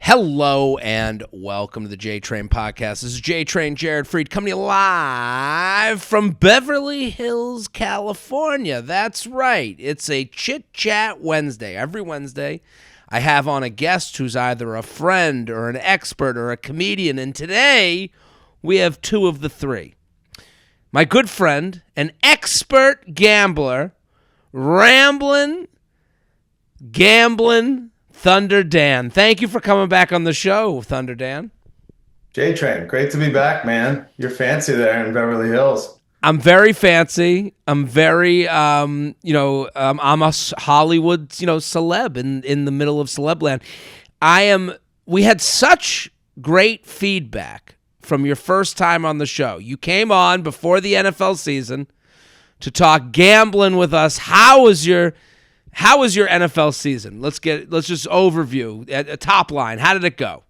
Hello and welcome to the JTrain podcast. This is JTrain, Jared Freid, coming to you live from Beverly Hills, California. That's right. It's a Chit Chat Wednesday. Every Wednesday, I have on a guest who's either a friend or an expert or a comedian, and today we have two of the three. My good friend, an expert gambler, gambling, Thunder Dan. Thank you for coming back on the show, Thunder Dan. JTrain, great to be back, man. You're fancy there in Beverly Hills. I'm very fancy. I'm very, I'm a Hollywood, celeb in the middle of celeb land. We had such great feedback from your first time on the show. You came on before the NFL season to talk gambling with us. How was your NFL season? Let's just overview at a top line. How did it go?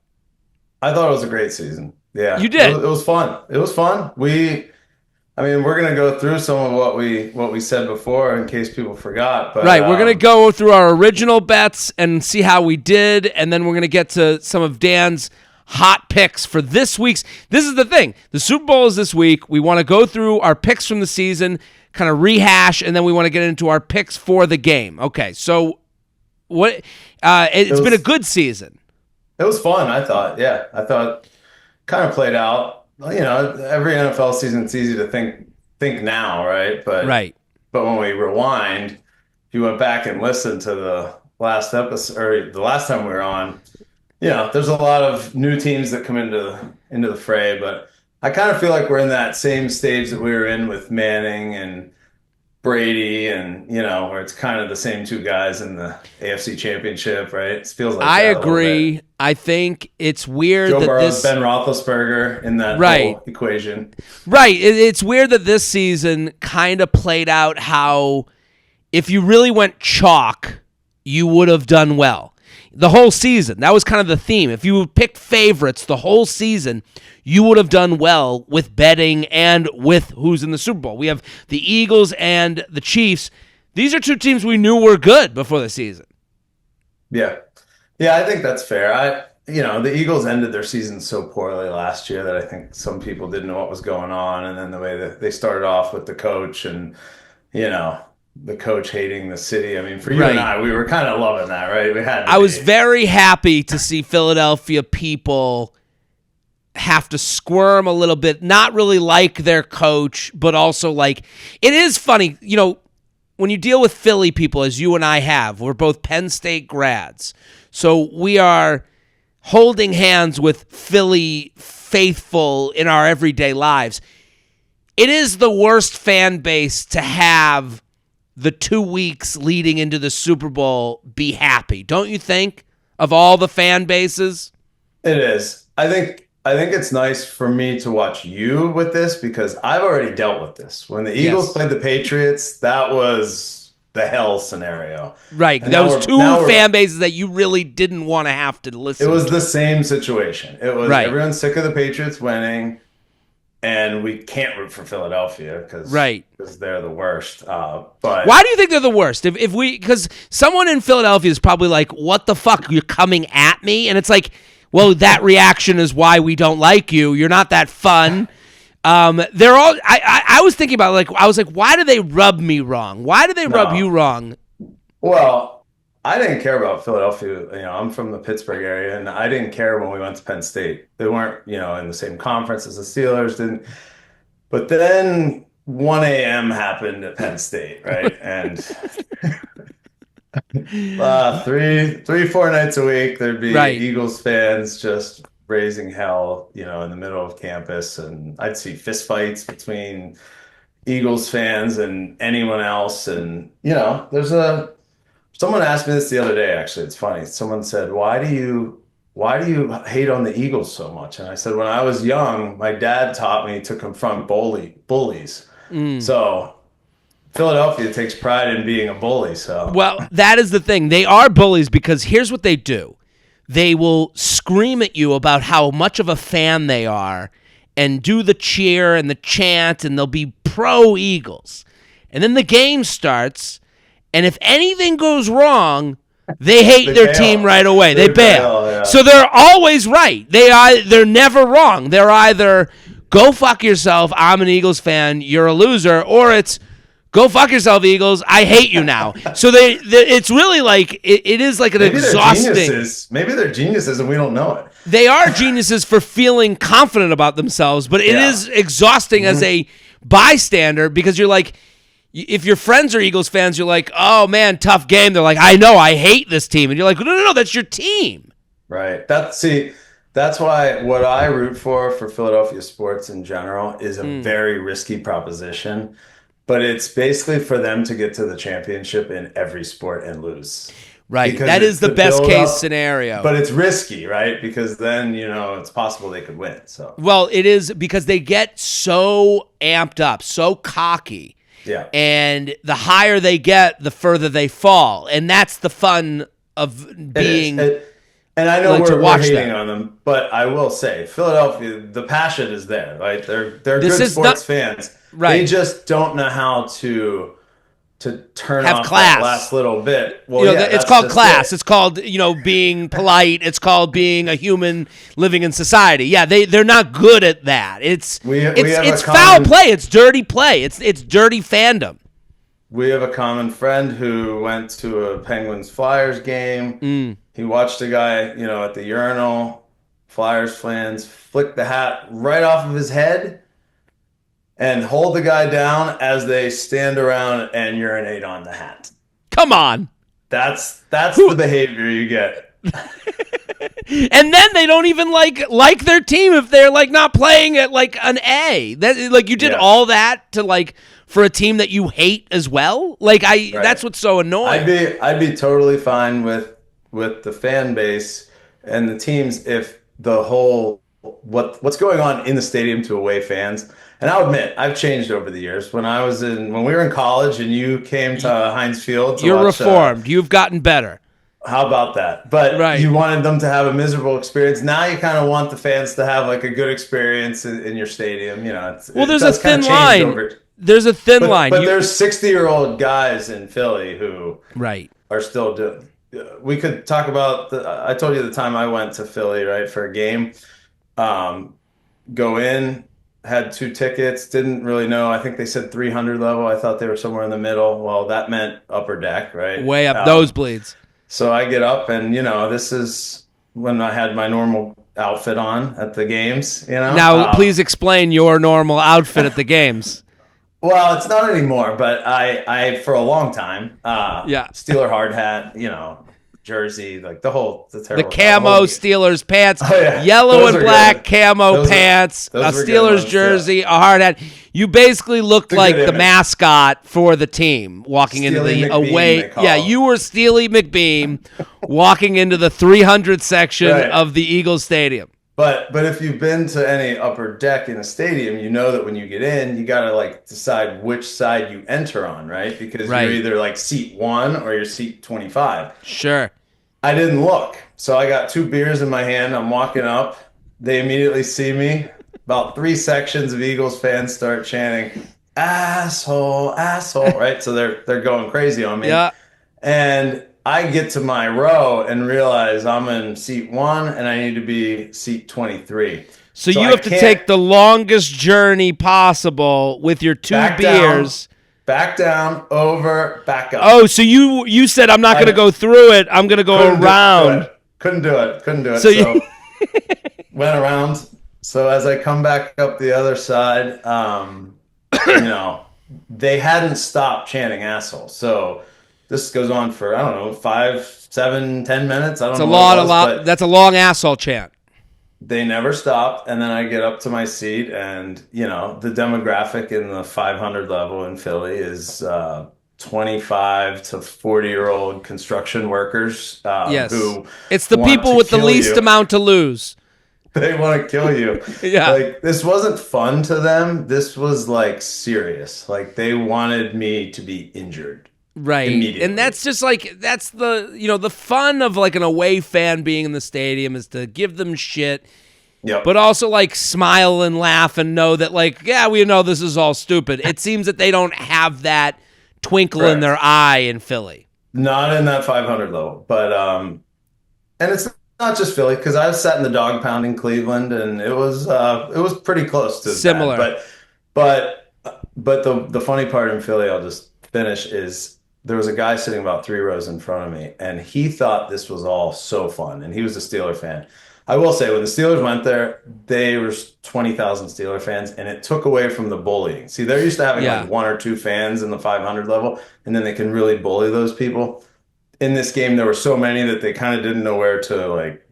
I thought it was a great season. Yeah, you did. It was fun. It was fun. We're gonna go through some of what we said before in case people forgot. But right, we're gonna go through our original bets and see how we did, and then we're gonna get to some of Dan's hot picks for this week's. This is the thing. The Super Bowl is this week. We want to go through our picks from the season, kind of rehash, and then we want to get into our picks for the game. Okay, so what? It's been a good season. It was fun, I thought. Yeah, I thought kind of played out. Every NFL season, it's easy to think now, right? But when we rewind, if you went back and listened to the last episode or the last time we were on, there's a lot of new teams that come into the fray, but I kind of feel like we're in that same stage that we were in with Manning and Brady and, where it's kind of the same two guys in the AFC Championship, right? It feels like I agree. I think it's weird Joe that Burrow's Ben Roethlisberger in that whole equation. Right. It's weird that this season kind of played out how if you really went chalk, you would have done well. The whole season. That was kind of the theme. If you picked favorites the whole season, you would have done well with betting and with who's in the Super Bowl. We have the Eagles and the Chiefs. These are two teams we knew were good before the season. Yeah. Yeah, I think that's fair. The Eagles ended their season so poorly last year that I think some people didn't know what was going on. And then the way that they started off with the coach and, the coach hating the city. I mean, for you and I, we were kind of loving that, right? I was very happy to see Philadelphia people have to squirm a little bit, not really like their coach, but also like, it is funny, when you deal with Philly people, as you and I have, we're both Penn State grads. So we are holding hands with Philly faithful in our everyday lives. It is the worst fan base to have the 2 weeks leading into the Super Bowl be happy. Don't you think, of all the fan bases? It is. I think it's nice for me to watch you with this because I've already dealt with this. When the Eagles played the Patriots, that was the hell scenario. Right. And those two fan bases that you really didn't want to have to listen to. It was the same situation. It was everyone's sick of the Patriots winning. And we can't root for Philadelphia because they're the worst. But why do you think they're the worst? Because someone in Philadelphia is probably like, "What the fuck? You're coming at me?" And it's like, well, that reaction is why we don't like you. You're not that fun. They're all. I was thinking about why do they rub me wrong? Why do they rub you wrong? Well, I didn't care about Philadelphia. I'm from the Pittsburgh area, and I didn't care when we went to Penn State. They weren't, in the same conference as the Steelers. Didn't. But then 1 a.m. happened at Penn State, right? And 4 nights a week, there'd be Eagles fans just raising hell, in the middle of campus, and I'd see fistfights between Eagles fans and anyone else, and Someone asked me this the other day, actually. It's funny. Someone said, why do you hate on the Eagles so much? And I said, when I was young, my dad taught me to confront bullies. So Philadelphia takes pride in being a bully. So well, that is the thing. They are bullies because here's what they do. They will scream at you about how much of a fan they are and do the cheer and the chant, and they'll be pro-Eagles. And then the game starts, and if anything goes wrong, They hate their team right away. They bail. Yeah. So they're always right. They're never wrong. They're either go fuck yourself, I'm an Eagles fan, you're a loser, or it's go fuck yourself, Eagles, I hate you now. So it's really like it is like an exhausting. Maybe they're geniuses and we don't know it. They are geniuses for feeling confident about themselves, but it is exhausting as a bystander because you're like, if your friends are Eagles fans, you're like, oh man, tough game. They're like, I know, I hate this team. And you're like, no, that's your team. Right. That's why what I root for Philadelphia sports in general is a very risky proposition, but it's basically for them to get to the championship in every sport and lose. Right. Because that is the best case scenario. But it's risky, right? Because then, it's possible they could win. So well, it is because they get so amped up, so cocky. Yeah. And the higher they get, the further they fall. And that's the fun of being. And I know we're hating on them, but I will say, Philadelphia, the passion is there, right? They're good sports fans. Right. They just don't know how to turn have off class. That last little bit. Well, it's called class. It's called, being polite. It's called being a human living in society. Yeah, they're not good at that. It's foul play. It's dirty play. It's dirty fandom. We have a common friend who went to a Penguins Flyers game. He watched a guy, at the urinal, Flyers fans, flick the hat right off of his head and hold the guy down as they stand around and urinate on the hat. Come on. That's the behavior you get. And then they don't even like their team if they're not playing at an A. That you did all that to for a team that you hate as well. That's what's so annoying. I'd be totally fine with the fan base and the teams if the whole what's going on in the stadium to away fans. And I'll admit, I've changed over the years. When we were in college and you came to Heinz Field, you're reformed. You've gotten better. How about that? But you wanted them to have a miserable experience. Now you kind of want the fans to have a good experience in your stadium. There's a thin line. There's a thin line. But there's 60-year-old guys in Philly who are still doing. We could talk about I told you the time I went to Philly, right, for a game. Go in, had 2 tickets, didn't really know. I think they said 300 level. I thought they were somewhere in the middle. Well, that meant upper deck, right? Way up, nosebleeds. So I get up and, this is when I had my normal outfit on at the games, Now, please explain your normal outfit at the games. Well, it's not anymore, but I for a long time, Steeler hard hat, jersey, the camo Steelers pants, yellow and black camo pants, a Steelers jersey, a hard hat. You basically looked like the mascot for the team walking into the away. Yeah, you were Steely McBeam walking into the 300 section of the Eagles Stadium. But if you've been to any upper deck in a stadium, you know that when you get in, you got to decide which side you enter on, right? Because you're either seat 1 or you're seat 25. Sure. I didn't look. So I got 2 beers in my hand. I'm walking up. They immediately see me. About 3 sections of Eagles fans start chanting, asshole, asshole, right? So they're going crazy on me. Yeah. And I get to my row and realize I'm in seat 1 and I need to be seat 23. So you have to take the longest journey possible with your 2 beers. Back down, over, back up. Oh, so you said I'm not going to go through it. I'm going to go around. Couldn't do it. So went around. So as I come back up the other side, they hadn't stopped chanting asshole. So this goes on for, I don't know, 5, 7, 10 minutes. I don't know. That's a long asshole chant. They never stopped, and then I get up to my seat, and the demographic in the 500 level in Philly is 25 to 40-year-old construction workers. Yes, who it's the people with the least amount to lose. They want to kill you. Yeah, this wasn't fun to them. This was serious. They wanted me to be injured. Right. And that's just that's the, the fun of an away fan being in the stadium is to give them shit. Yep. But also smile and laugh and know that we know this is all stupid. It seems that they don't have that twinkle in their eye in Philly. Not in that 500 level, but and it's not just Philly because I've sat in the dog pound in Cleveland, and it was pretty close to Similar. that. But the funny part in Philly, I'll just finish, is there was a guy sitting about 3 rows in front of me, and he thought this was all so fun, and he was a Steeler fan. I will say, when the Steelers went there, there was 20,000 Steeler fans, and it took away from the bullying. See, they're used to having like 1 or 2 fans in the 500 level, and then they can really bully those people. In this game, there were so many that they kind of didn't know where to like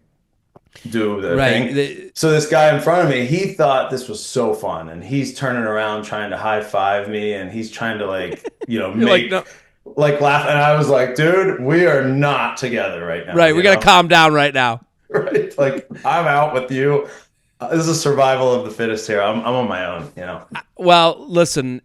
do their thing. So this guy in front of me, he thought this was so fun, and he's turning around trying to high five me, and he's trying to like, make like laugh. And I was like, dude, we are not together right now. Right, we got to calm down right now. Right, like I'm out with you. This is survival of the fittest here. I'm on my own, Well, listen.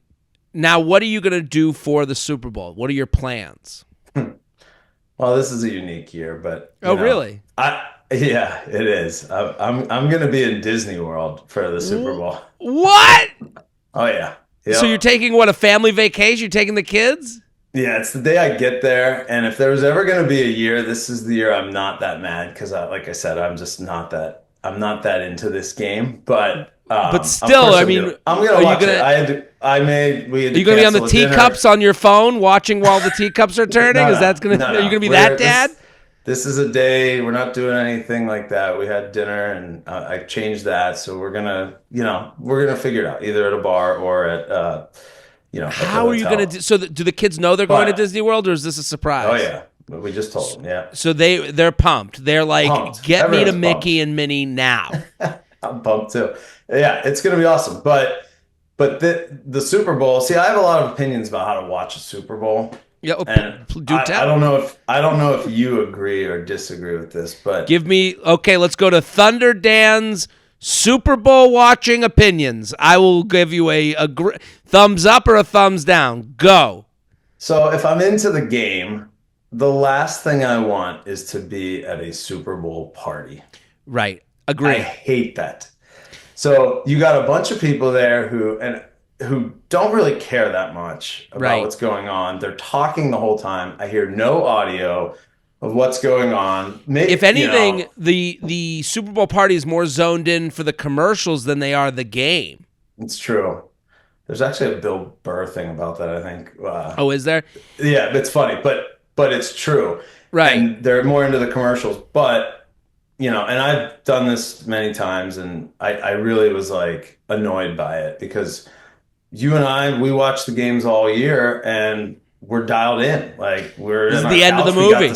Now, what are you going to do for the Super Bowl? What are your plans? Well, this is a unique year, but really? Yeah, it is. I'm going to be in Disney World for the Super Bowl. What? Oh yeah. Yep. So you're taking a family vacation? You're taking the kids? Yeah, it's the day I get there, and if there was ever going to be a year, this is the year I'm not that mad because, like I said, I'm just not that. I'm not that into this game, but still, I'm gonna watch it. We had are you gonna be on the teacups on your phone watching while the teacups are turning? No, Is that gonna? Are you gonna be that dad? This is a day we're not doing anything like that. We had dinner, and I changed that, so we're gonna figure it out either at a bar or at. How are you going to do? So do the kids know they're going to Disney World, or is this a surprise? Oh yeah, we just told them. Yeah. So they're pumped. They're like, pumped. Get Everyone's me to Mickey and Minnie now. I'm pumped too. Yeah, it's going to be awesome. But the Super Bowl. See, I have a lot of opinions about how to watch a Super Bowl. Yeah, I don't know if you agree or disagree with this, but give me. Okay, let's go to Thunder Dan's Super Bowl watching opinions. I will give you a thumbs up or a thumbs down. Go. So if I'm into the game, the last thing I want is to be at a Super Bowl party. Right. Agree. I hate that. So you got a bunch of people there who don't really care that much about what's going on. They're talking the whole time. I hear no audio of what's going on. Maybe, if anything, the Super Bowl party is more zoned in for the commercials than they are the game. It's true. There's actually a Bill Burr thing about that, I think. Is there? Yeah, it's funny, but it's true. Right. And they're more into the commercials. But, and I've done this many times, and I really was like annoyed by it because you and we watch the games all year, and we're dialed in. Like this is the end of the movie.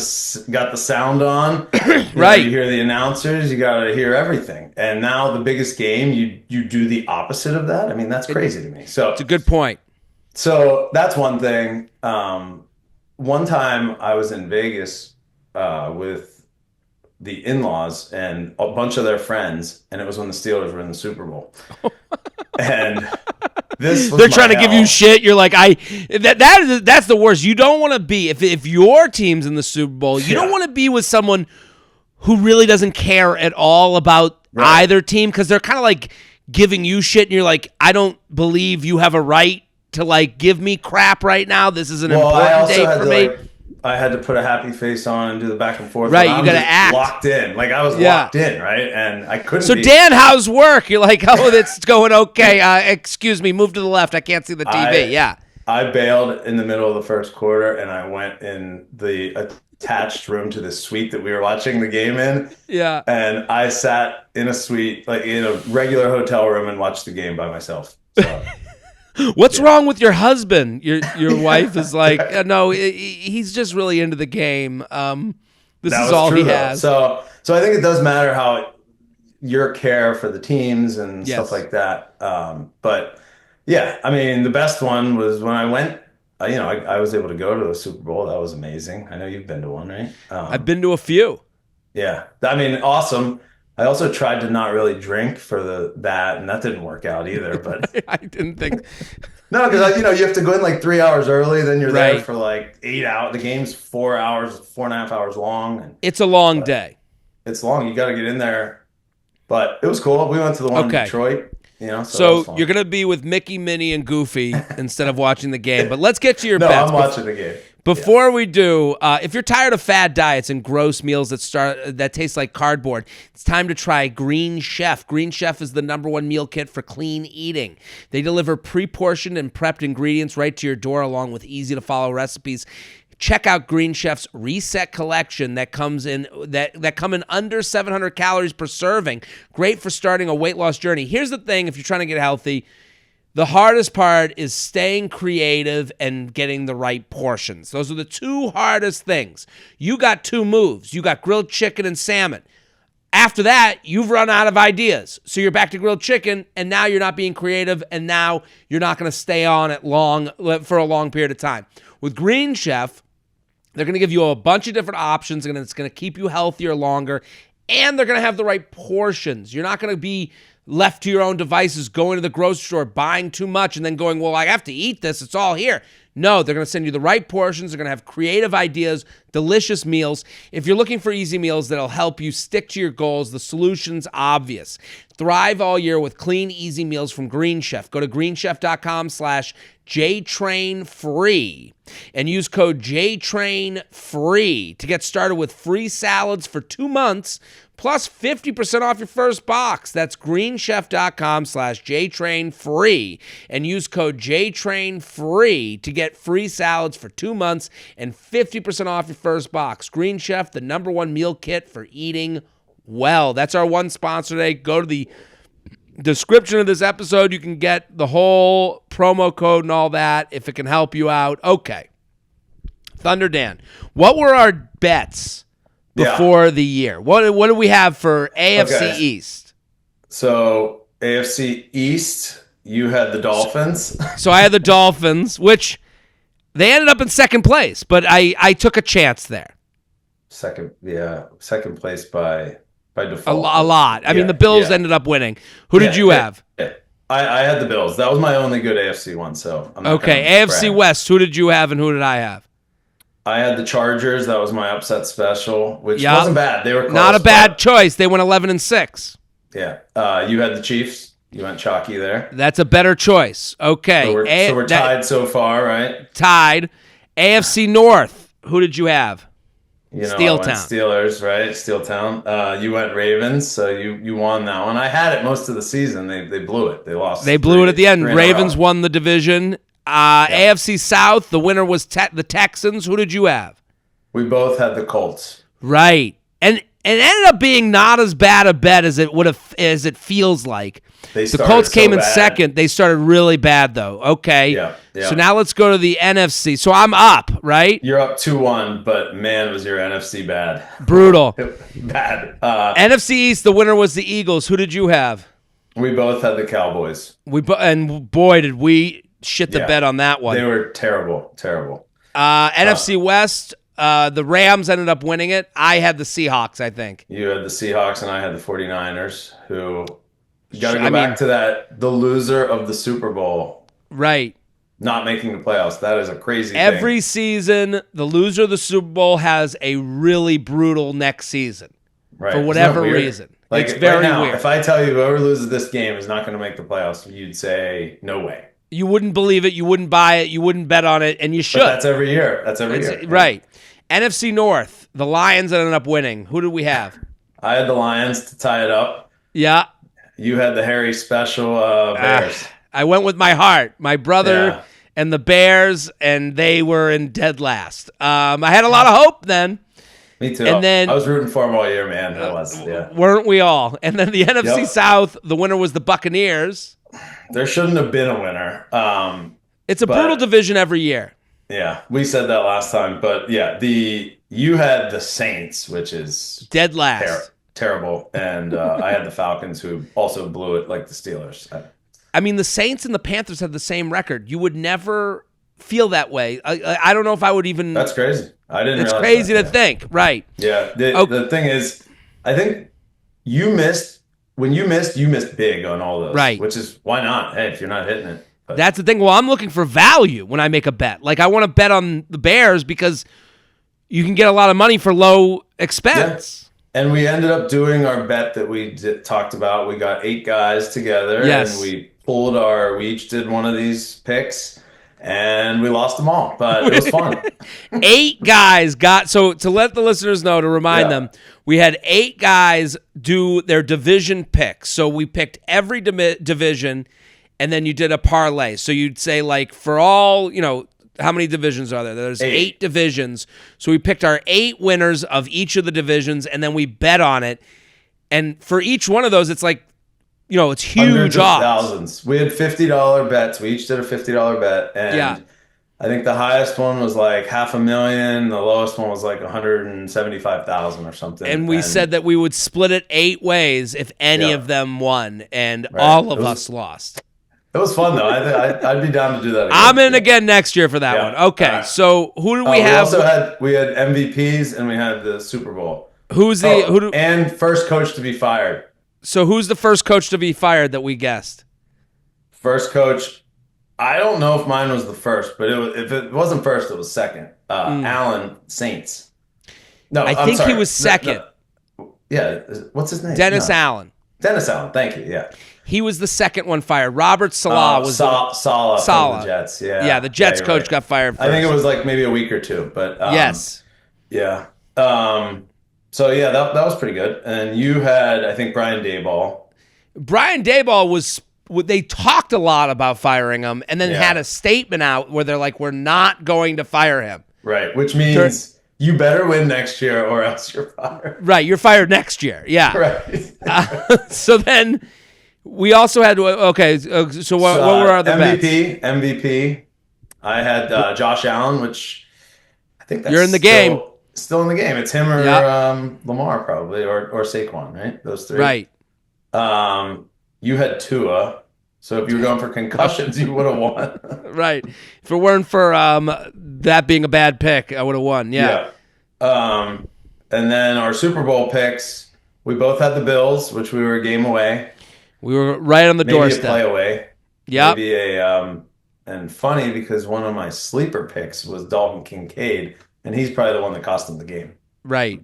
Got the sound on. Right. You hear the announcers. You got to hear everything. And now the biggest game, you do the opposite of that. I mean, that's crazy to me. So it's a good point. So that's one thing. One time I was in Vegas with the in-laws and a bunch of their friends, and it was when the Steelers were in the Super Bowl. And they're trying to give you shit. You're like, that's the worst. You don't want to be if your team's in the Super Bowl. You don't want to be with someone who really doesn't care at all about either team because they're kind of like giving you shit, and you're like, I don't believe you have a right to like give me crap right now. This is an important day for me. I had to put a happy face on and do the back and forth. Right, you got to act. Locked in. Like I was locked in, right? And I couldn't So Dan, how's work? You're like, it's going okay. Excuse me, move to the left. I can't see the TV. I bailed in the middle of the first quarter, and I went in the attached room to the suite that we were watching the game in. Yeah. And I sat in a suite, like in a regular hotel room, and watched the game by myself. So... What's wrong with your husband? Your wife is like, no, he's just really into the game. This is all he has. So I think it does matter how your care for the teams and stuff like that. But yeah, I mean, the best one was when I went. I was able to go to the Super Bowl. That was amazing. I know you've been to one, right? I've been to a few. Yeah, I mean, awesome. I also tried to not really drink for that, and that didn't work out either. But I didn't think. No, because you have to go in like 3 hours early, then you're there for like 8 hours. The game's 4 hours, 4.5 hours long. It's a long day. It's long. You got to get in there. But it was cool. We went to the one in Detroit. So you're gonna be with Mickey, Minnie, and Goofy instead of watching the game. But let's get to your bets. I'm watching the game. Before we do, if you're tired of fad diets and gross meals that taste like cardboard, it's time to try Green Chef. Green Chef is the #1 meal kit for clean eating. They deliver pre-portioned and prepped ingredients right to your door, along with easy-to-follow recipes. Check out Green Chef's Reset Collection that comes in that come in under 700 calories per serving. Great for starting a weight loss journey. Here's the thing: if you're trying to get healthy, the hardest part is staying creative and getting the right portions. Those are the two hardest things. You got 2 moves. You got grilled chicken and salmon. After that, you've run out of ideas. So you're back to grilled chicken, and now you're not being creative, and now you're not going to stay on it for a long period of time. With Green Chef, they're going to give you a bunch of different options, and it's going to keep you healthier longer, and they're going to have the right portions. You're not going to be left to your own devices, going to the grocery store, buying too much, and then going, well, I have to eat this. It's all here. No, they're going to send you the right portions. They're going to have creative ideas, delicious meals. If you're looking for easy meals that'll help you stick to your goals, the solution's obvious. Thrive all year with clean, easy meals from Green Chef. Go to greenchef.com/JTrainFree and use code JTrainFree to get started with free salads for 2 months, plus 50% off your first box. That's greenchef.com/JTrainFree and use code JTrainFree to get free salads for 2 months and 50% off your first box. Green Chef, the #1 meal kit for eating well. That's our one sponsor today. Go to the description of this episode. You can get the whole promo code and all that if it can help you out. Okay. Thunder Dan, what were our bets before the year? What do we have for AFC East? So AFC East, you had the Dolphins. So I had the Dolphins, which they ended up in second place, but I took a chance there. Second place by default. A lot. I mean, the Bills ended up winning. Who did you have? Yeah. I had the Bills. That was my only good AFC one. So I'm not AFC West. Who did you have and who did I have? I had the Chargers. That was my upset special, which wasn't bad. They were close, not a bad choice. They went 11-6. Yeah. You had the Chiefs. You went chalky there. That's a better choice. Okay. So we're tied so far, right? Tied. AFC North. Who did you have? Steel Town. Steelers, right? Steel Town. You went Ravens, so you won that one. I had it most of the season. They blew it. They lost. They blew it at the end. Ravens won the division. AFC South, the winner was the Texans. Who did you have? We both had the Colts. Right. And it ended up being not as bad a bet as it feels like. The Colts came in second. They started really bad, though. Okay. Yeah. So now let's go to the NFC. So I'm up, right? You're up 2-1, but man, was your NFC bad. Brutal. Bad. NFC East, the winner was the Eagles. Who did you have? We both had the Cowboys. And boy, did we shit the bed on that one. They were terrible. NFC West, the Rams ended up winning it. I had the Seahawks, I think. You had the Seahawks, and I had the 49ers, who... You got to go back to the loser of the Super Bowl. Right. Not making the playoffs. That is a crazy thing. Every season, the loser of the Super Bowl has a really brutal next season. Right. For whatever reason. Like, it's very right now, weird. If I tell you whoever loses this game is not going to make the playoffs, you'd say, no way. You wouldn't believe it. You wouldn't buy it. You wouldn't bet on it. And you should. But that's every year. Right. NFC North, the Lions ended up winning. Who did we have? I had the Lions to tie it up. Yeah. You had the Harry Special Bears. I went with my heart. My brother and the Bears, and they were in dead last. I had a lot of hope then. Me too. And then, I was rooting for them all year, man. Weren't we all? And then the NFC South, the winner was the Buccaneers. There shouldn't have been a winner. It's a brutal division every year. Yeah, we said that last time. But yeah, you had the Saints, which is dead last. Terrible. And I had the Falcons, who also blew it like the Steelers. I mean, the Saints and the Panthers had the same record. You would never feel that way. I don't know if I would even... That's crazy. I didn't realize It's crazy to think. Right. Yeah. The thing is, I think you missed big on all those. Right. Which is, why not? Hey, if you're not hitting it. But. That's the thing. Well, I'm looking for value when I make a bet. Like, I want to bet on the Bears because you can get a lot of money for low expense. Yeah. And we ended up doing our bet that we talked about. We got 8 guys together, and we each did one of these picks, and we lost them all, but it was fun. 8 guys so to let the listeners know, to remind them, we had 8 guys do their division picks. So we picked every division, and then you did a parlay. So you'd say, like, for all, how many divisions are there? There's 8 divisions. So we picked our 8 winners of each of the divisions, and then we bet on it. And for each one of those, it's like, it's huge odds. Thousands. We had $50 bets. We each did a $50 bet. And I think the highest one was like $500,000. The lowest one was like 175,000 or something. And we said that we would split it 8 ways if any of them won, and all of us lost. It was fun, though. I'd be down to do that again. I'm in again next year for that one. Okay, so who do we have? We had MVPs, and we had the Super Bowl. And first coach to be fired. So who's the first coach to be fired that we guessed? First coach, I don't know if mine was the first, but if it wasn't first, it was second. Allen Saints. No, I think he was second. No. Yeah, what's his name? Dennis Allen. Dennis Allen, thank you, yeah. He was the second one fired. Robert Saleh was Saleh from the Jets, yeah. Yeah, the Jets coach got fired first. I think it was like maybe a week or two, but yes. Yeah. So yeah, that was pretty good. And you had, I think, Brian Daboll. Brian Daboll they talked a lot about firing him, and then had a statement out where they're like, we're not going to fire him. Right, which means you better win next year or else you're fired. Right, you're fired next year, yeah. Right. So then we also had, so what were our other bets? MVP. I had Josh Allen, which I think that's you're in the game. Still in the game. It's him or Lamar probably, or Saquon, right? Those 3. Right. You had Tua, so if you were going for concussions, you would have won. Right. If it weren't for that being a bad pick, I would have won. Yeah. And then our Super Bowl picks, we both had the Bills, which we were a game away. We were right on the doorstep. Maybe a play away. Yeah. Maybe and funny because one of my sleeper picks was Dalton Kincaid, and he's probably the one that cost him the game. Right.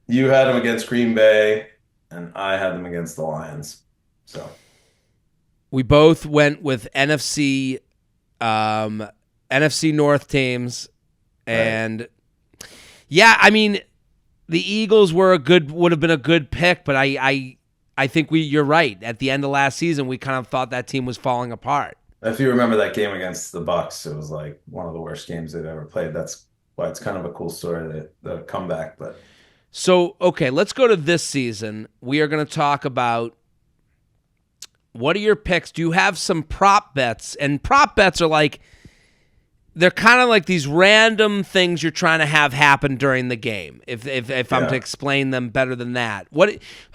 You had him against Green Bay, and I had them against the Lions. So we both went with NFC North teams, and I mean, the Eagles would have been a good pick, but I think you're right. At the end of last season, we kind of thought that team was falling apart. If you remember that game against the Bucs, it was like one of the worst games they'd ever played. That's why it's kind of a cool story, the comeback. But so, okay, let's go to this season. We are going to talk about what are your picks. Do you have some prop bets? And prop bets are like, they're kind of like these random things you're trying to have happen during the game. If I'm to explain them better than that,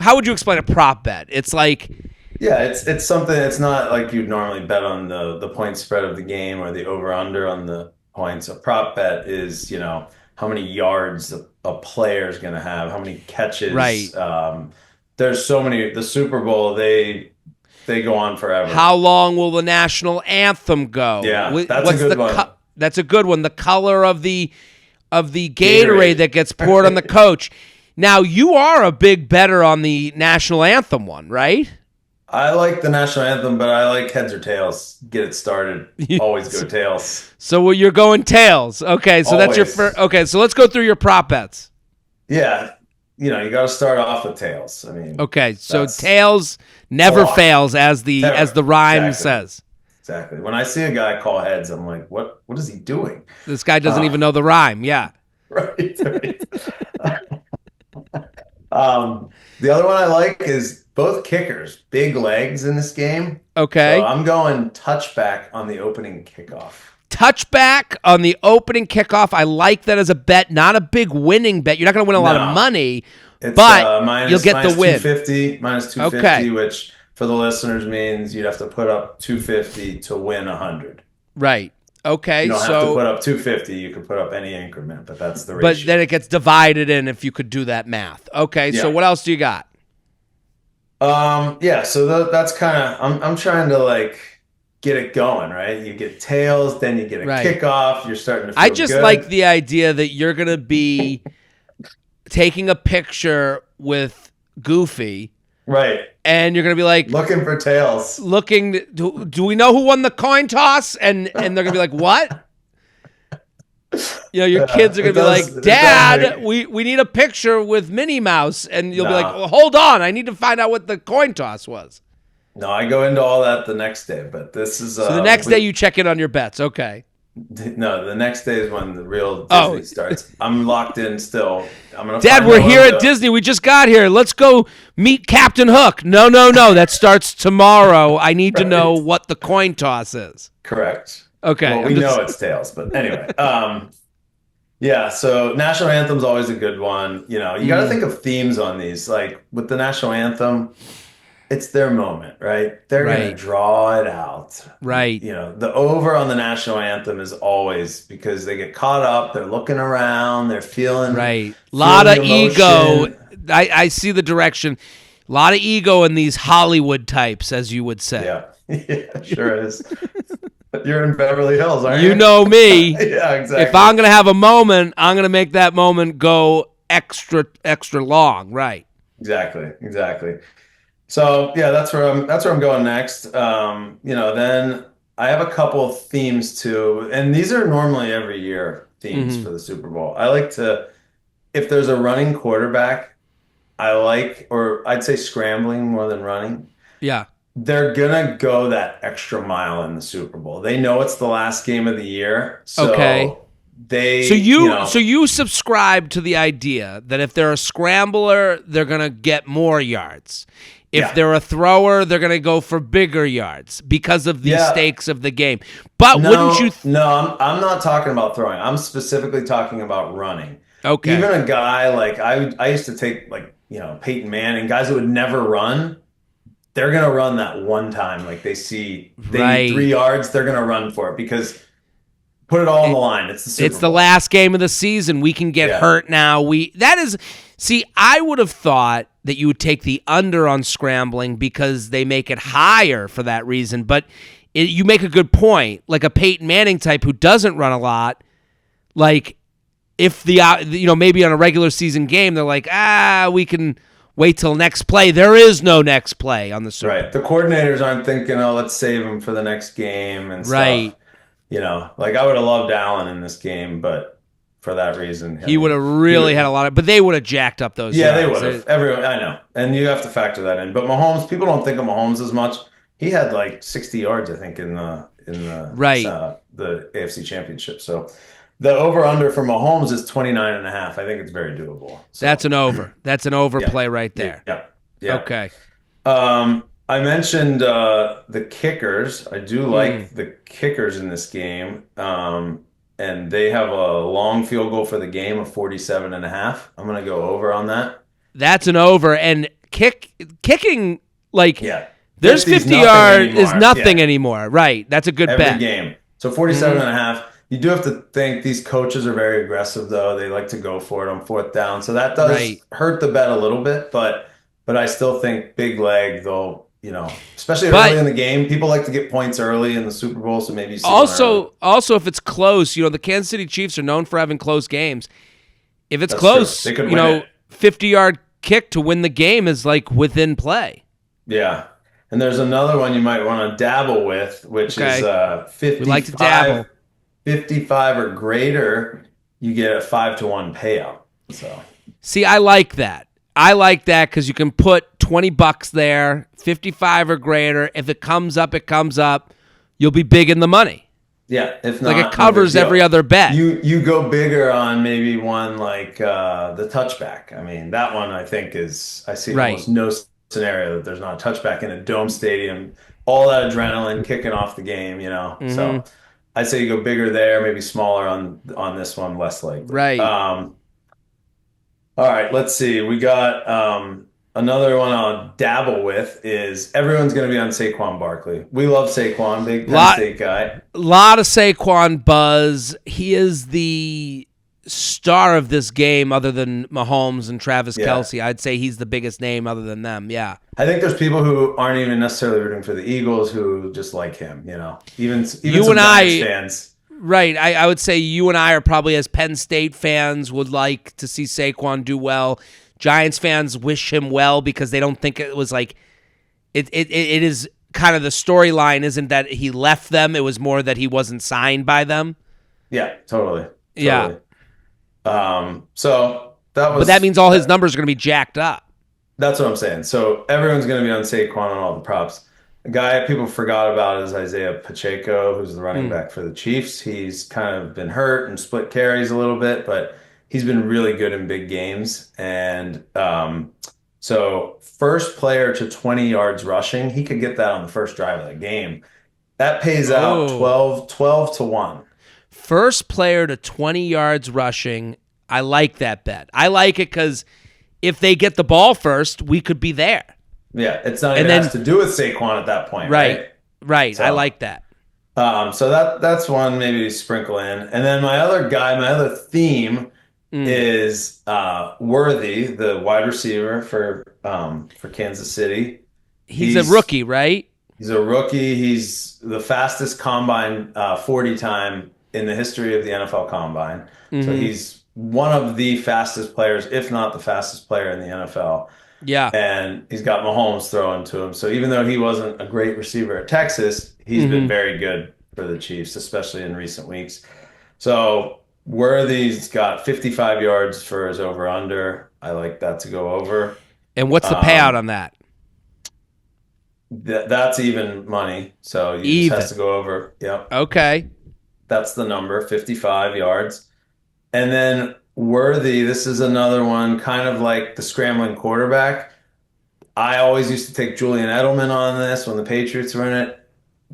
how would you explain a prop bet? It's like, it's something. It's not like you'd normally bet on the point spread of the game or the over under on the points. A prop bet is how many yards a player is going to have, how many catches. Right. There's so many. The Super Bowl they go on forever. How long will the national anthem go? Yeah, that's a good one. That's a good one. The color of the Gatorade that gets poured on the coach. Now, you are a big bettor on the national anthem one, right? I like the national anthem, but I like heads or tails. Get it started. Always go tails. So you're going tails. Okay, so that's your first. Okay, so let's go through your prop bets. Yeah, you got to start off with tails. I mean, okay, so tails never fails, as the rhyme says. Exactly. When I see a guy call heads, I'm like, what is he doing? This guy doesn't even know the rhyme. Yeah. Right. The other one I like is both kickers, big legs in this game. Okay. So I'm going touchback on the opening kickoff. Touchback on the opening kickoff. I like that as a bet, not a big winning bet. You're not going to win a lot of money, but you'll get the win. Minus 250, which for the listeners means you'd have to put up 250 to win 100. Right. Okay. You don't have to put up 250. You could put up any increment, but that's the ratio. But then it gets divided in if you could do that math. Okay. Yeah. So what else do you got? So that's kind of I'm trying to get it going, right? You get tails, then you get a kickoff. You're starting to feel I just good. like the idea that you're gonna be taking a picture with Goofy. Right. And you're going to be like... looking for tails. Do we know who won the coin toss? And they're going to be like, what? Your kids are going to be like, Dad, we need a picture with Minnie Mouse. And you'll be like, well, hold on. I need to find out what the coin toss was. No, I go into all that the next day, but this is... So the next day you check in on your bets. Okay. No, the next day is when the real Disney starts. I'm locked in still. Dad, we're here at Disney. We just got here. Let's go meet Captain Hook. No. That starts tomorrow. I need to know what the coin toss is. Correct. Okay. Well, we know it's tails, but anyway. Yeah, so national anthem's always a good one. You got to think of themes on these. Like with the national anthem, it's their moment, right? They're going to draw it out. Right. The over on the national anthem is always because they get caught up. They're looking around. They're feeling. Right. A lot of ego. I see the direction. A lot of ego in these Hollywood types, as you would say. Yeah, sure is. You're in Beverly Hills, aren't you? You know me. Yeah, exactly. If I'm going to have a moment, I'm going to make that moment go extra long. Right. Exactly. So yeah, that's where I'm going next. Then I have a couple of themes too, and these are normally every year themes for the Super Bowl. I like to, if there's a running quarterback, or I'd say scrambling more than running. Yeah. They're gonna go that extra mile in the Super Bowl. They know it's the last game of the year. So you subscribe to the idea that if they're a scrambler, they're gonna get more yards. If they're a thrower, they're going to go for bigger yards because of the stakes of the game. But wouldn't you... No, I'm not talking about throwing. I'm specifically talking about running. Okay. Even a guy like... I used to take Peyton Manning, guys that would never run, they're going to run that one time. Like they need 3 yards, they're going to run for it because... put it all on the line. It's the Super Bowl. The last game of the season. We can get hurt now. I would have thought that you would take the under on scrambling because they make it higher for that reason. But you make a good point. Like a Peyton Manning type who doesn't run a lot, like if maybe on a regular season game, they're like, we can wait till next play. There is no next play on the Super Bowl. Right. The coordinators aren't thinking, let's save them for the next game and stuff. Right. Like I would have loved Allen in this game, but for that reason, he would have really had a lot of. But they would have jacked up those. Yeah, yards. They would have. Everyone, I know, and you have to factor that in. But Mahomes, people don't think of Mahomes as much. He had like 60 yards, I think, in the AFC Championship. So the over under for Mahomes is 29.5. I think it's very doable. So. That's an over. That's an overplay right there. Yeah. Okay. I mentioned the kickers. I do like the kickers in this game. And they have a long field goal for the game of 47.5. I'm going to go over on that. That's an over. And kicking, there's 50 yards is nothing anymore. Right. That's a good Every bet. game. So 47.5. You do have to think these coaches are very aggressive, though. They like to go for it on 4th down. So that does hurt the bet a little bit. But I still think big leg, though. Especially early in the game, people like to get points early in the Super Bowl, so maybe you see also if it's close, the Kansas City Chiefs are known for having close games. If it's close, 50-yard kick to win the game is like within play. Yeah. And there's another one you might want to dabble with, which is 55. We like to dabble. 55 or greater, you get a 5-1 payout. So see, I like that. Because you can put $20 there, 55 or greater. If it comes up, it comes up. You'll be big in the money. Yeah, if not, it covers every other bet. You go bigger on maybe one like the touchback. I mean, that one I think I see almost no scenario that there's not a touchback in a dome stadium. All that adrenaline kicking off the game, Mm-hmm. So I'd say you go bigger there, maybe smaller on this one, less likely. Right. All right, let's see. We got another one I'll dabble with is everyone's going to be on Saquon Barkley. We love Saquon, big Penn State guy. A lot of Saquon buzz. He is the star of this game other than Mahomes and Travis Kelce. I'd say he's the biggest name other than them, yeah. I think there's people who aren't even necessarily rooting for the Eagles who just like him, Even you some and I fans. Right. I would say you and I are probably, as Penn State fans, would like to see Saquon do well Giants fans wish him well because they don't think it was like it is kind of the storyline isn't that he left them, it was more that he wasn't signed by them. Yeah, totally. Yeah. So that was, but that means all his numbers are going to be jacked up. That's what I'm saying. So everyone's going to be on Saquon on all the props. A guy people forgot about is Isaiah Pacheco, who's the running back for the Chiefs. He's kind of been hurt and split carries a little bit, but he's been really good in big games. And so first player to 20 yards rushing, he could get that on the first drive of the game. That pays out 12 to 1. First player to 20 yards rushing. I like that bet. I like it because if they get the ball first, we could be there. Yeah, it's not even has to do with Saquon at that point, right? Right. So, I like that. So that's one maybe to sprinkle in. And then my other theme is Worthy, the wide receiver for Kansas City. He's a rookie, right? He's a rookie. He's the fastest combine 40 time in the history of the NFL Combine. Mm-hmm. So he's one of the fastest players, if not the fastest player in the NFL. Yeah. And he's got Mahomes throwing to him. So even though he wasn't a great receiver at Texas, he's been very good for the Chiefs, especially in recent weeks. So Worthy's got 55 yards for his over-under. I like that to go over. And what's the payout on that? That's even money. So you just has to go over. Yep. Okay. That's the number, 55 yards. And then Worthy, this is another one, kind of like the scrambling quarterback. I always used to take Julian Edelman on this when the Patriots were in it.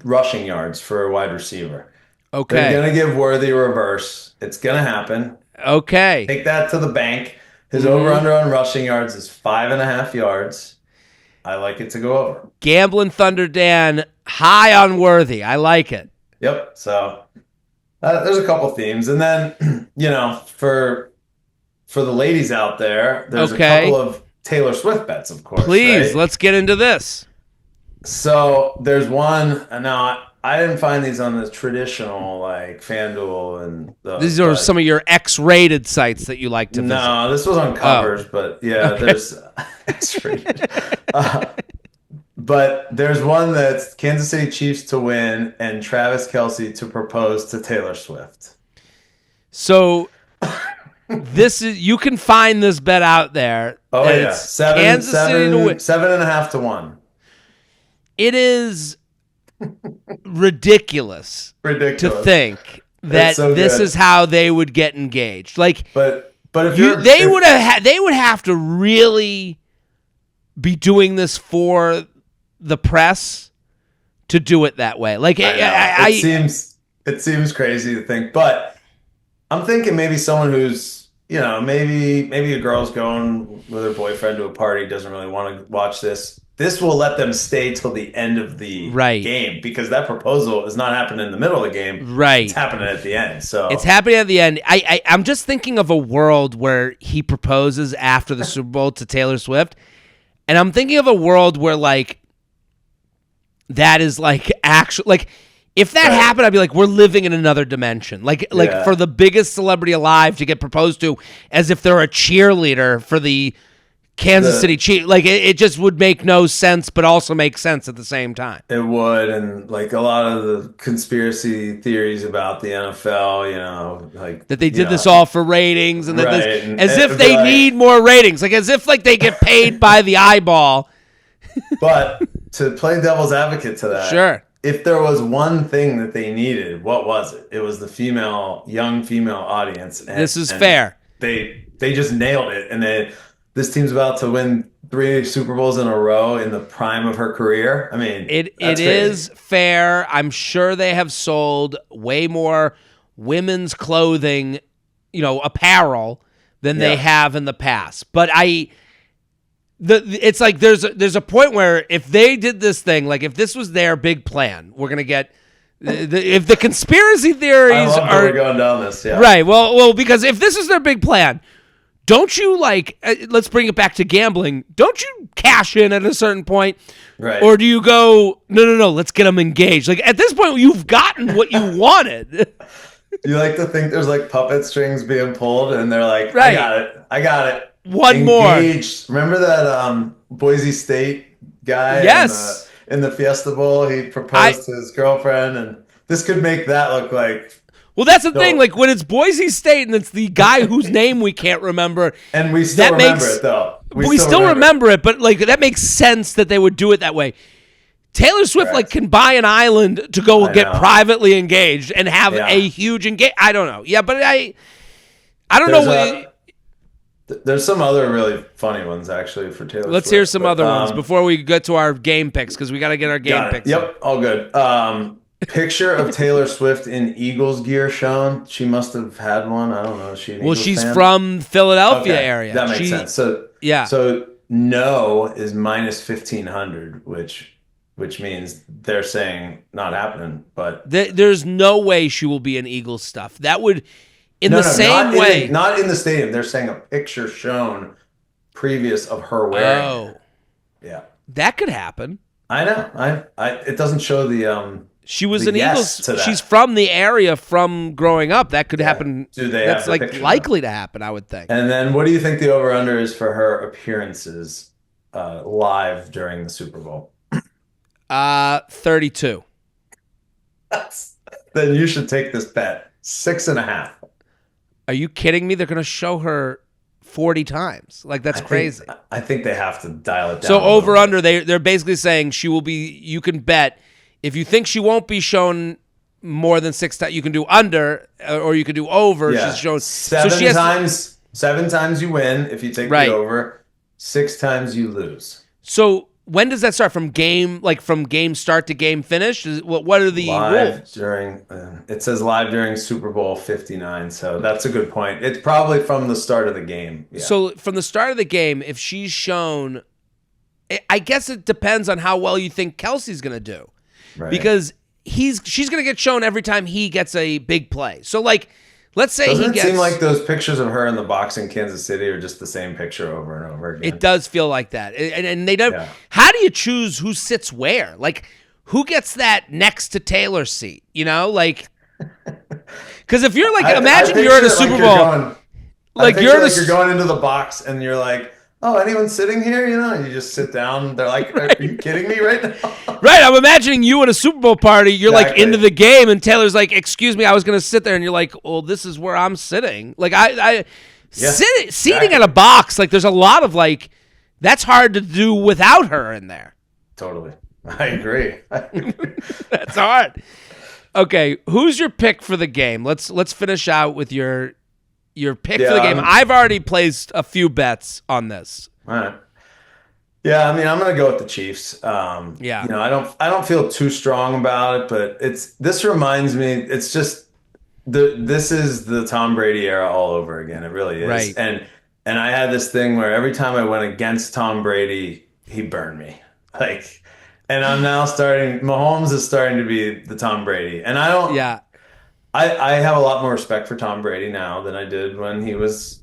Rushing yards for a wide receiver. Okay. They're going to give Worthy a reverse. It's going to happen. Okay. Take that to the bank. His over-under on rushing yards is 5.5 yards. I like it to go over. Gambling Thunder Dan, high on Worthy. I like it. Yep. So there's a couple themes. And then, for the ladies out there, there's a couple of Taylor Swift bets, of course. Please, let's get into this. So there's one. Now, I didn't find these on the traditional, like FanDuel and these are some of your X-rated sites that you like to visit. No, this was on Covers, but yeah, there's X-rated. But there's one that's Kansas City Chiefs to win and Travis Kelce to propose to Taylor Swift. So this is, you can find this bet out there. Oh yeah, Kansas City to win. 7.5 to 1. It is ridiculous to think that this is how they would get engaged. Like, but if they would have to really be doing this for the press to do it that way. Like, it seems crazy to think, but I'm thinking maybe someone who's maybe a girl's going with her boyfriend to a party, doesn't really want to watch this. This will let them stay till the end of the game because that proposal is not happening in the middle of the game. Right. It's happening at the end. So it's happening at the end. I'm just thinking of a world where he proposes after the Super Bowl to Taylor Swift. And I'm thinking of a world where like that is like actually like if that happened, I'd be like, we're living in another dimension. Like for the biggest celebrity alive to get proposed to as if they're a cheerleader for the Kansas City Chiefs, like it just would make no sense, but also make sense at the same time. It would, and like a lot of the conspiracy theories about the NFL, like that they did this all for ratings, and as if they need more ratings, like as if like they get paid by the eyeball. But to play devil's advocate to that, sure. If there was one thing that they needed, what was it? It was the young female audience. And, this is fair. They just nailed it, and this team's about to win 3 Super Bowls in a row in the prime of her career. I mean, it is fair. I'm sure they have sold way more women's clothing, apparel than they have in the past. But it's like there's a point where if they did this thing, like if this was their big plan, we're gonna get. If the conspiracy theories we're going down this, yeah. Right. Well, because if this is their big plan. Don't you let's bring it back to gambling. Don't you cash in at a certain point? Right. Or do you go, no, let's get them engaged. Like at this point, you've gotten what you wanted. You like to think there's like puppet strings being pulled and they're like, I got it. One engaged. More. Remember that Boise State guy? Yes. In the Fiesta Bowl, he proposed to his girlfriend, and this could make that look like. Well, that's the thing. Like when it's Boise State and it's the guy whose name we can't remember, and we still remember it though. We still remember it, but like that makes sense that they would do it that way. Taylor Swift like can buy an island to go get privately engaged and have a huge I don't know. Yeah, but I don't know. There's some other really funny ones actually for Taylor Swift. Let's hear some other ones before we get to our game picks because we got to get our game picks. Yep, all good. Picture of Taylor Swift in Eagles gear shown. She must have had one. I don't know. Is she an Eagles she's fan? From Philadelphia area. That makes sense. So So no is minus 1,500, which means they're saying not happening. But there's no way she will be in Eagles stuff. That would the same way. Not in the stadium. They're saying a picture shown previous of her wearing. Oh, yeah, that could happen. I know. It doesn't show the. She was an Eagles. She's from the area from growing up. That could happen. That's like likely to happen, I would think. And then, what do you think the over/under is for her appearances live during the Super Bowl? 32. Then you should take this bet. 6.5. Are you kidding me? They're going to show her 40 times. Like that's crazy. I think they have to dial it down. So over/under, they're basically saying she will be. You can bet. If you think she won't be shown more than 6 times, you can do under or you can do over. Yeah. She's shown 7 times. 7 times you win if you take the over. 6 times you lose. So when does that start? From game start to game finish? What are the rules? During it says live during Super Bowl 59. So that's a good point. It's probably from the start of the game. Yeah. So from the start of the game, if she's shown, I guess it depends on how well you think Kelsey's going to do. Right. Because she's going to get shown every time he gets a big play. So, like, let's say Doesn't it seem like those pictures of her in the box in Kansas City are just the same picture over and over again? It does feel like that. And they don't. Yeah. How do you choose who sits where? Like, who gets that next to Taylor's seat? You know, like, because if you're like, imagine you're at a Super Bowl. You're going into the box and you're like, oh, anyone sitting here? You know, and you just sit down. They're like, are you kidding me right now? Right. I'm imagining you at a Super Bowl party. You're like into the game, and Taylor's like, excuse me, I was going to sit there. And you're like, well, this is where I'm sitting. Like, seating at a box, like, there's a lot of, like, that's hard to do without her in there. Totally. I agree. That's hard. Okay. Who's your pick for the game? Let's finish out with your pick for the game. I've already placed a few bets on this. All right. Yeah, I mean, I'm going to go with the Chiefs. You know, I don't feel too strong about it, but this reminds me. It's just this is the Tom Brady era all over again. It really is. Right. And I had this thing where every time I went against Tom Brady, he burned me. Like, and I'm now Mahomes is starting to be the Tom Brady, and I don't. Yeah. I have a lot more respect for Tom Brady now than I did when he was,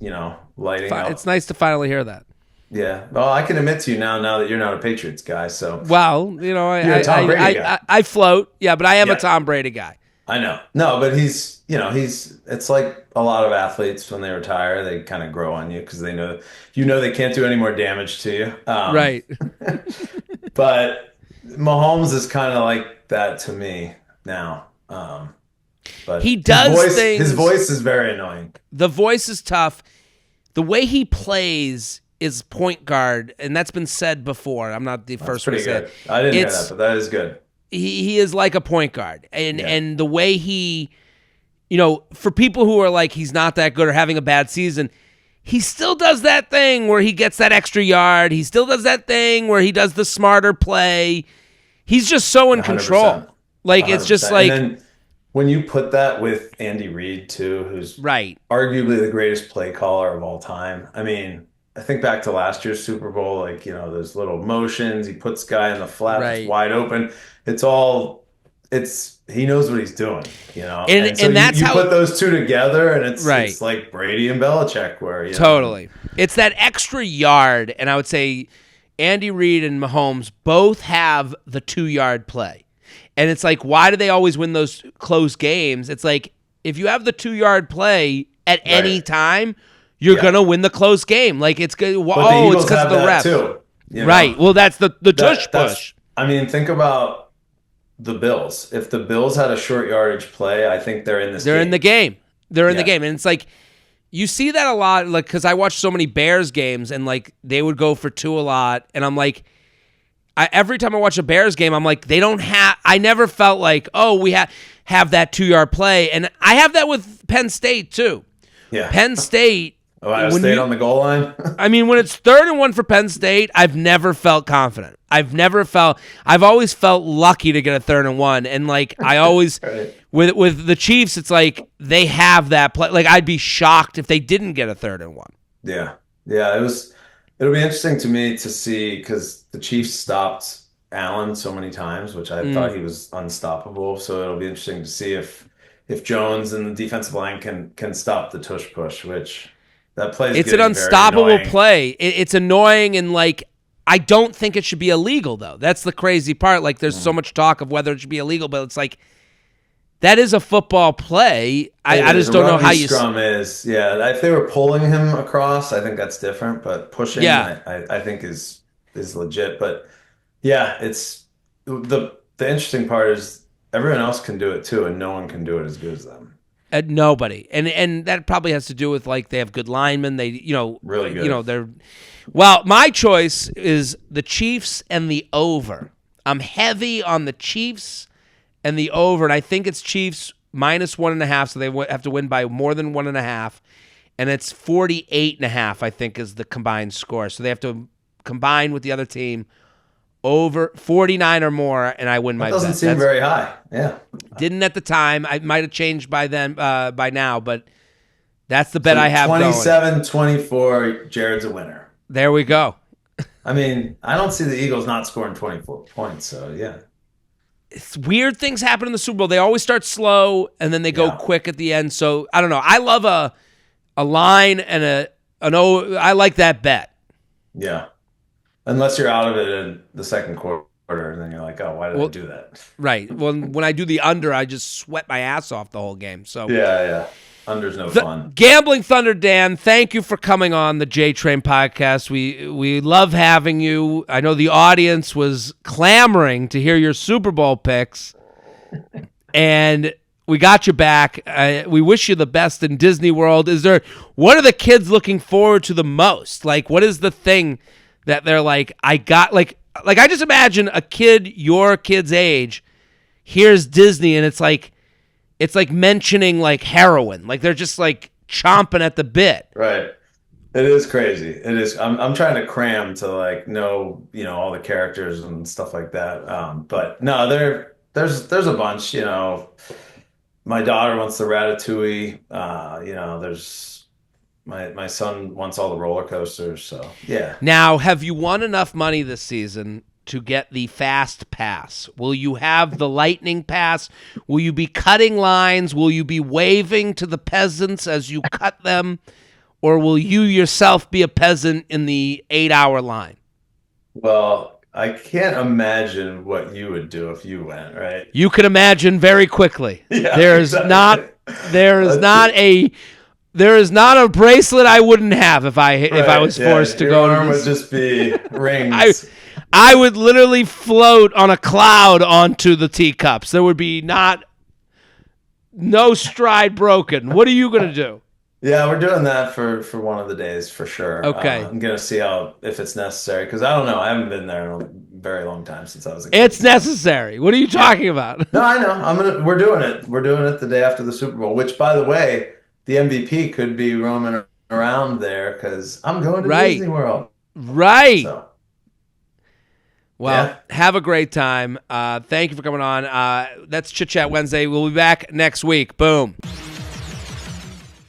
lighting up. It's nice to finally hear that. Yeah. Well, I can admit to you now that you're not a Patriots guy. So. Well, you're a Tom Brady guy. I float. Yeah, but I am a Tom Brady guy. I know. No, but it's like a lot of athletes when they retire, they kind of grow on you because they know they can't do any more damage to you. Right. But Mahomes is kind of like that to me now. But he does things. His voice is very annoying. The voice is tough. The way he plays is point guard, and that's been said before. I'm not the first one to say it. I didn't hear that, but that is good. He is like a point guard, and the way he, for people who are like he's not that good or having a bad season, he still does that thing where he gets that extra yard. He still does that thing where he does the smarter play. He's just so in 100%. Control. Like 100%. It's just like. And then when you put that with Andy Reid too, who's arguably the greatest play caller of all time. I mean, I think back to last year's Super Bowl, like, those little motions. He puts guy in the flat, it's wide open. He knows what he's doing, And so that's you put those two together, and it's like Brady and Belichick, where totally. It's that extra yard, and I would say Andy Reid and Mahomes both have the 2-yard play. And it's like, why do they always win those close games? It's like, if you have the 2-yard play at any time, you're going to win the close game. Like, it's good. Oh, it's because of the refs. Too, right. Well, that's the tush push. I mean, think about the Bills. If the Bills had a short yardage play, I think they're in this game. They're in the game. They're in the game. And it's like, you see that a lot, like, because I watch so many Bears games, and, like, they would go for 2 a lot. And I'm like, every time I watch a Bears game, I'm like, they don't have, I never felt like, oh, we have that 2-yard play. And I have that with Penn State, too. Yeah. Penn State. Ohio State on the goal line? I mean, when it's 3rd and 1 for Penn State, I've never felt confident. I've always felt lucky to get a 3rd and 1. And, like, I always, right. with the Chiefs, it's like they have that play. Like, I'd be shocked if they didn't get a 3rd and 1. Yeah. Yeah, it'll be interesting to me to see, because the Chiefs stopped Allen so many times, which I thought he was unstoppable. So it'll be interesting to see if Jones and the defensive line can stop the tush push, which that play is it's an unstoppable play. It's annoying, and like I don't think it should be illegal though. That's the crazy part. Like there's so much talk of whether it should be illegal, but it's like that is a football play. I just don't know how you scrum is. Yeah, if they were pulling him across, I think that's different. But pushing, I think is legit. But yeah, it's the interesting part is everyone else can do it too, and no one can do it as good as them. Nobody, and that probably has to do with like they have good linemen. They really good. They're well. My choice is the Chiefs and the over. I'm heavy on the Chiefs and the over, and I think it's Chiefs minus 1.5, so they have to win by more than 1.5, and it's 48.5. I think is the combined score, so they have to combine with the other team. Over 49 or more, and I win my bet. Doesn't seem very high. Yeah. Didn't at the time. I might have changed by then, by now, but that's the bet I have 27-24, Jared's a winner. There we go. I mean, I don't see the Eagles not scoring 24 points, so yeah. It's weird things happen in the Super Bowl. They always start slow, and then they go quick at the end. So, I don't know. I love a line and I like that bet. Yeah. Unless you're out of it in the second quarter, and then you're like, oh, why did I do that? Right. Well, when I do the under, I just sweat my ass off the whole game. So yeah. Under's no fun. Gambling Thunder Dan, thank you for coming on the JTrain podcast. We love having you. I know the audience was clamoring to hear your Super Bowl picks, and we got you back. We wish you the best in Disney World. What are the kids looking forward to the most? Like, what is the thing that they're like, I just imagine a kid your kid's age hears Disney and it's like mentioning like heroin. Like they're just like chomping at the bit. Right. It is crazy. It is. I'm trying to cram to like know, all the characters and stuff like that. But no, there's a bunch, my daughter wants the Ratatouille. There's My son wants all the roller coasters, so yeah. Now, have you won enough money this season to get the fast pass? Will you have the lightning pass? Will you be cutting lines? Will you be waving to the peasants as you cut them? Or will you yourself be a peasant in the 8-hour line? Well, I can't imagine what you would do if you went, right? You can imagine very quickly. Yeah, there is not a bracelet I wouldn't have if I was forced to go. Your arm would just be rings. I would literally float on a cloud onto the teacups. There would be no stride broken. What are you going to do? Yeah, we're doing that for one of the days for sure. Okay. I'm going to see if it's necessary, because I don't know. I haven't been there in a very long time since I was a kid. It's necessary. What are you talking about? No, I know. We're doing it. We're doing it the day after the Super Bowl, which, by the way, the MVP could be roaming around there because I'm going to Disney World. Right. So, well, have a great time. Thank you for coming on. That's Chit Chat Wednesday. We'll be back next week. Boom.